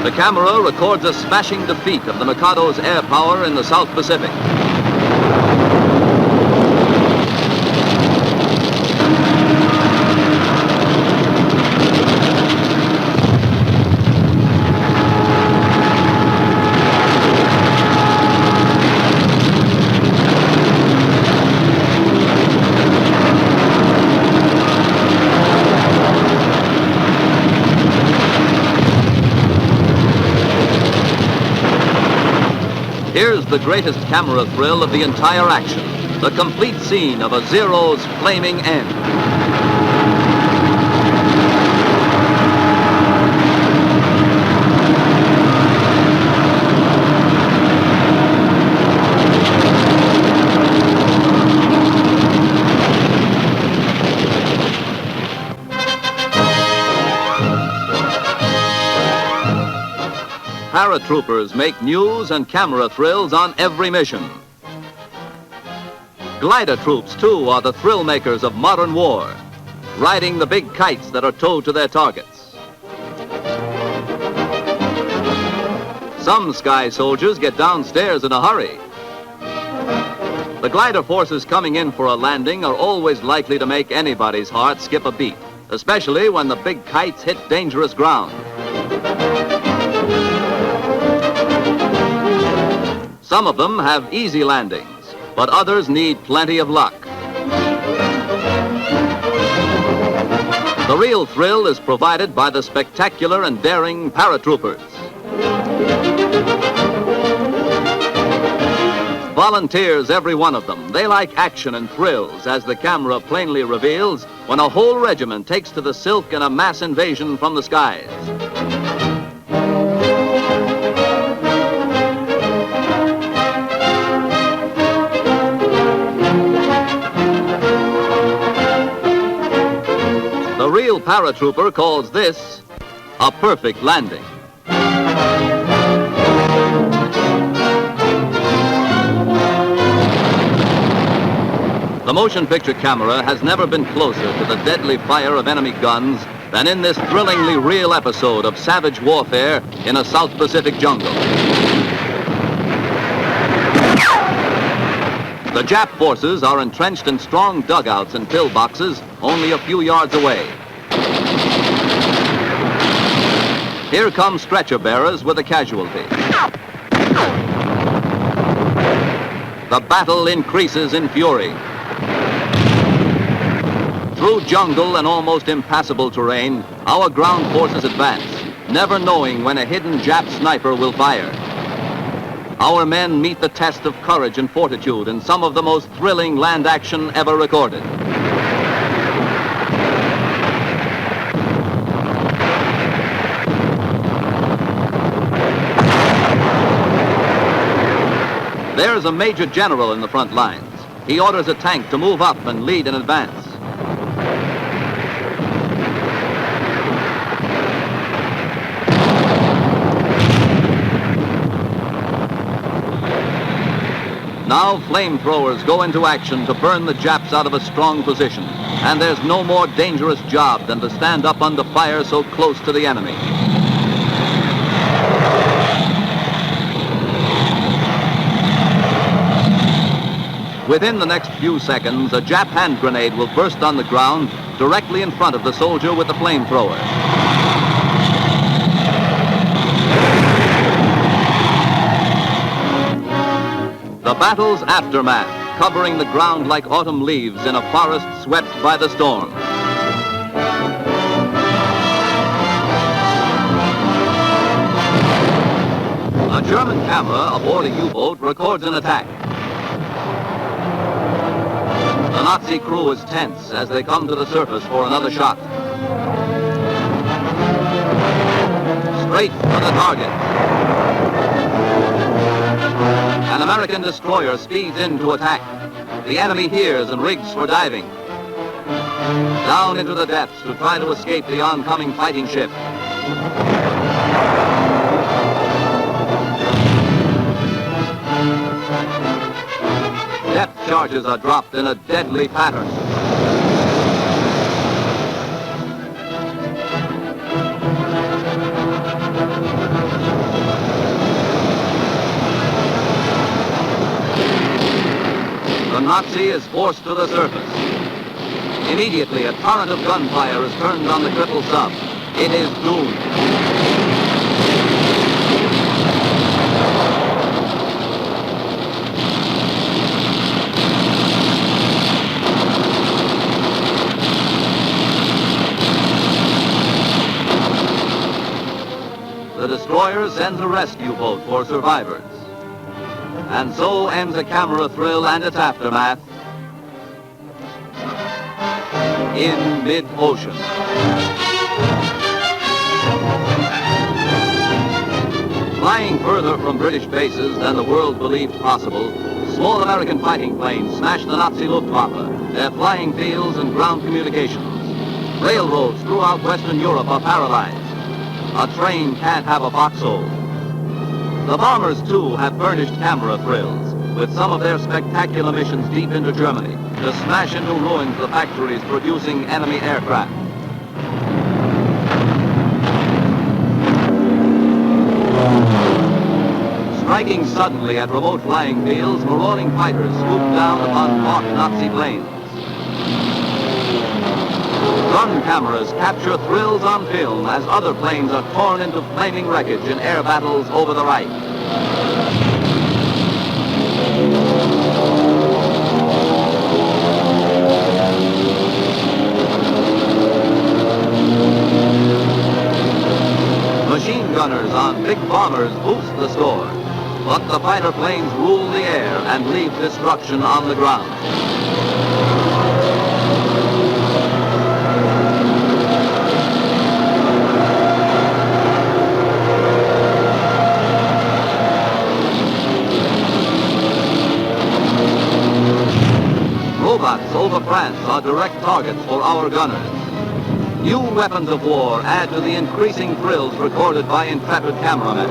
The camera records a smashing defeat of the Mikado's air power in the South Pacific. Here's the greatest camera thrill of the entire action, the complete scene of a Zero's flaming end. Paratroopers make news and camera thrills on every mission. Glider troops, too, are the thrill makers of modern war, riding the big kites that are towed to their targets. Some sky soldiers get downstairs in a hurry. The glider forces coming in for a landing are always likely to make anybody's heart skip a beat, especially when the big kites hit dangerous ground. Some of them have easy landings, but others need plenty of luck. The real thrill is provided by the spectacular and daring paratroopers. Volunteers, every one of them. They like action and thrills, as the camera plainly reveals when a whole regiment takes to the silk in a mass invasion from the skies. The real paratrooper calls this a perfect landing. The motion picture camera has never been closer to the deadly fire of enemy guns than in this thrillingly real episode of savage warfare in a South Pacific jungle. The Jap forces are entrenched in strong dugouts and pillboxes only a few yards away. Here come stretcher bearers with a casualty. The battle increases in fury. Through jungle and almost impassable terrain, our ground forces advance, never knowing when a hidden Jap sniper will fire. Our men meet the test of courage and fortitude in some of the most thrilling land action ever recorded. There's a major general in the front lines. He orders a tank to move up and lead in advance. Now flamethrowers go into action to burn the Japs out of a strong position. And there's no more dangerous job than to stand up under fire so close to the enemy. Within the next few seconds, a Jap hand grenade will burst on the ground directly in front of the soldier with the flamethrower. The battle's aftermath, covering the ground like autumn leaves in a forest swept by the storm. A German camera aboard a U-boat records an attack. The Nazi crew is tense as they come to the surface for another shot. Straight for the target. An American destroyer speeds in to attack. The enemy hears and rigs for diving. Down into the depths to try to escape the oncoming fighting ship. Depth charges are dropped in a deadly pattern. The Nazi is forced to the surface. Immediately, a torrent of gunfire is turned on the crippled sub. It is doomed. The destroyer sends a rescue boat for survivors. And so ends a camera thrill and its aftermath in mid-ocean. Flying further from British bases than the world believed possible, small American fighting planes smashed the Nazi Luftwaffe, their flying fields and ground communications. Railroads throughout Western Europe are paralyzed. A train can't have a foxhole. The bombers, too, have furnished camera thrills, with some of their spectacular missions deep into Germany, to smash into ruins the factories producing enemy aircraft. Striking suddenly at remote flying fields, marauding fighters swoop down upon mock Nazi planes. Gun cameras capture thrills on film as other planes are torn into flaming wreckage in air battles over the Reich. Machine gunners on big bombers boost the score, but the fighter planes rule the air and leave destruction on the ground. Robots over France are direct targets for our gunners. New weapons of war add to the increasing thrills recorded by intrepid cameramen.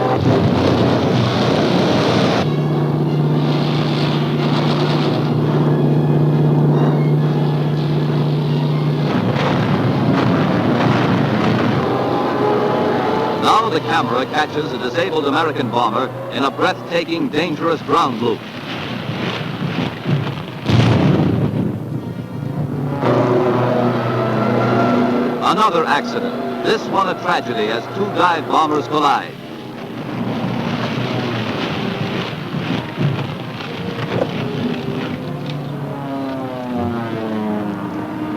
Now the camera catches a disabled American bomber in a breathtaking, dangerous ground loop. Another accident, this one a tragedy as two dive bombers collide.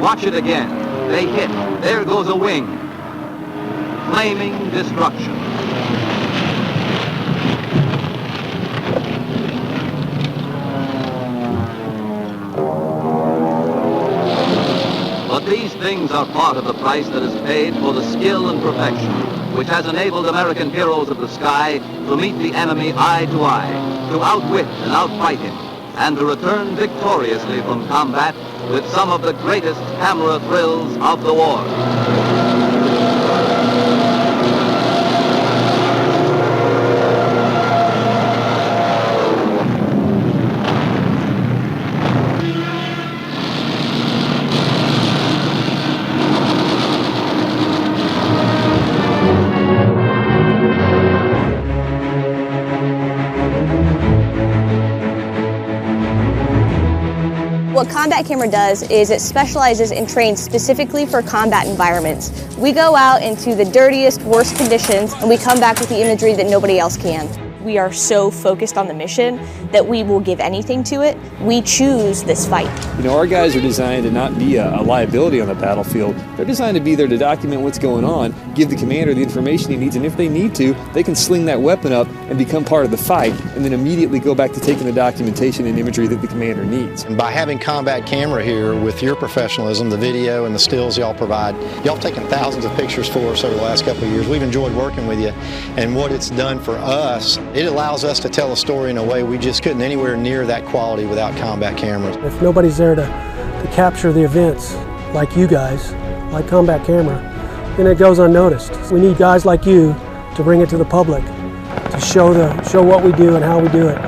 Watch it again. They hit. There goes a wing. Flaming destruction. But these things are part of the price that is paid for the skill and perfection which has enabled American heroes of the sky to meet the enemy eye to eye, to outwit and outfight him, and to return victoriously from combat with some of the greatest camera thrills of the war. What Combat Camera does is it specializes and trains specifically for combat environments. We go out into the dirtiest, worst conditions, and we come back with the imagery that nobody else can. We are so focused on the mission that we will give anything to it. We choose this fight. You know, our guys are designed to not be a liability on the battlefield. They're designed to be there to document what's going on, give the commander the information he needs, and if they need to, they can sling that weapon up and become part of the fight, and then immediately go back to taking the documentation and imagery that the commander needs. And by having Combat Camera here, with your professionalism, the video and the stills y'all provide, y'all have taken thousands of pictures for us over the last couple of years. We've enjoyed working with you, and what it's done for us, it allows us to tell a story in a way we just couldn't anywhere near that quality without Combat Cameras. If nobody's there to capture the events like you guys, like Combat Camera, then it goes unnoticed. We need guys like you to bring it to the public, to show what we do and how we do it.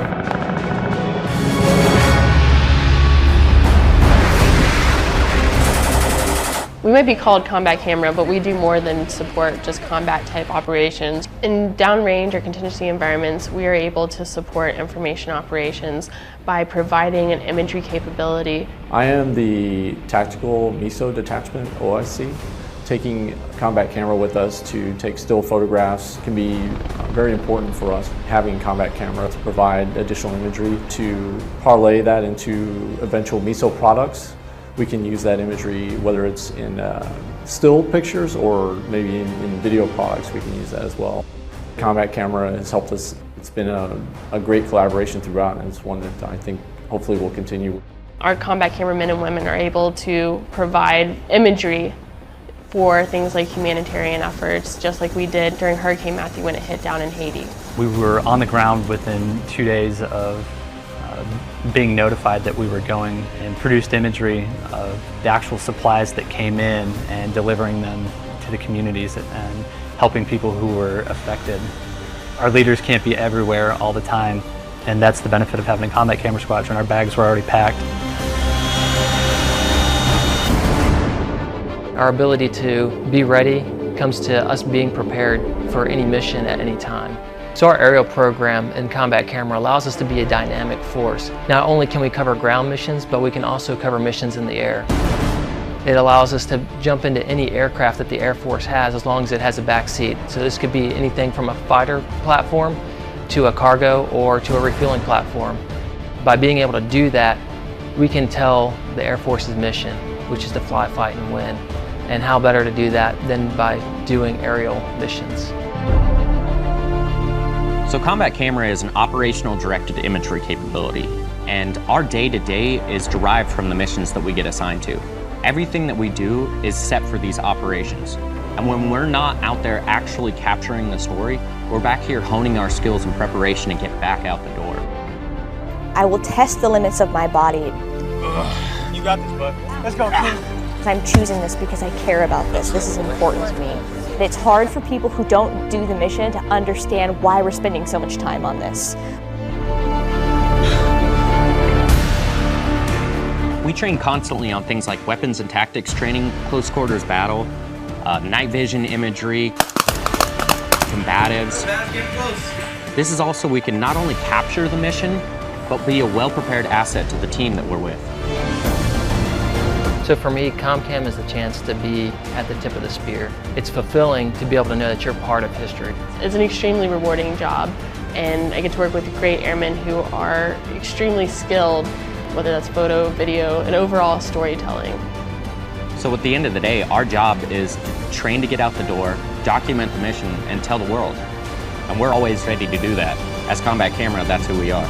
We might be called Combat Camera, but we do more than support just combat type operations. In downrange or contingency environments, we are able to support information operations by providing an imagery capability. I am the tactical MISO detachment OSC. Taking Combat Camera with us to take still photographs can be very important for us. Having Combat Camera to provide additional imagery to parlay that into eventual MISO products. We can use that imagery, whether it's in still pictures or maybe in video products, we can use that as well. Combat Camera has helped us It's been a great collaboration throughout, and it's one that I think hopefully will continue. Our combat cameramen and women are able to provide imagery for things like humanitarian efforts, just like we did during Hurricane Matthew when it hit down in Haiti. We were on the ground within 2 days of being notified that we were going, and produced imagery of the actual supplies that came in and delivering them to the communities and helping people who were affected. Our leaders can't be everywhere all the time, and that's the benefit of having a combat camera squadron. Our bags were already packed. Our ability to be ready comes to us being prepared for any mission at any time. So our aerial program in combat camera allows us to be a dynamic force. Not only can we cover ground missions, but we can also cover missions in the air. It allows us to jump into any aircraft that the Air Force has as long as it has a back seat. So this could be anything from a fighter platform to a cargo or to a refueling platform. By being able to do that, we can tell the Air Force's mission, which is to fly, fight, and win. And how better to do that than by doing aerial missions. So combat camera is an operational directed imagery capability, and our day-to-day is derived from the missions that we get assigned to. Everything that we do is set for these operations. And when we're not out there actually capturing the story, we're back here honing our skills in preparation to get back out the door. I will test the limits of my body. You got this, bud. Let's go, Keeney. I'm choosing this because I care about this. This is important to me. It's hard for people who don't do the mission to understand why we're spending so much time on this. We train constantly on things like weapons and tactics training, close quarters battle, night vision imagery, combatives. This is also we can not only capture the mission, but be a well-prepared asset to the team that we're with. So for me, ComCam is the chance to be at the tip of the spear. It's fulfilling to be able to know that you're part of history. It's an extremely rewarding job, and I get to work with great airmen who are extremely skilled, whether that's photo, video, and overall storytelling. So at the end of the day, our job is to train to get out the door, document the mission, and tell the world. And we're always ready to do that. As combat camera, that's who we are.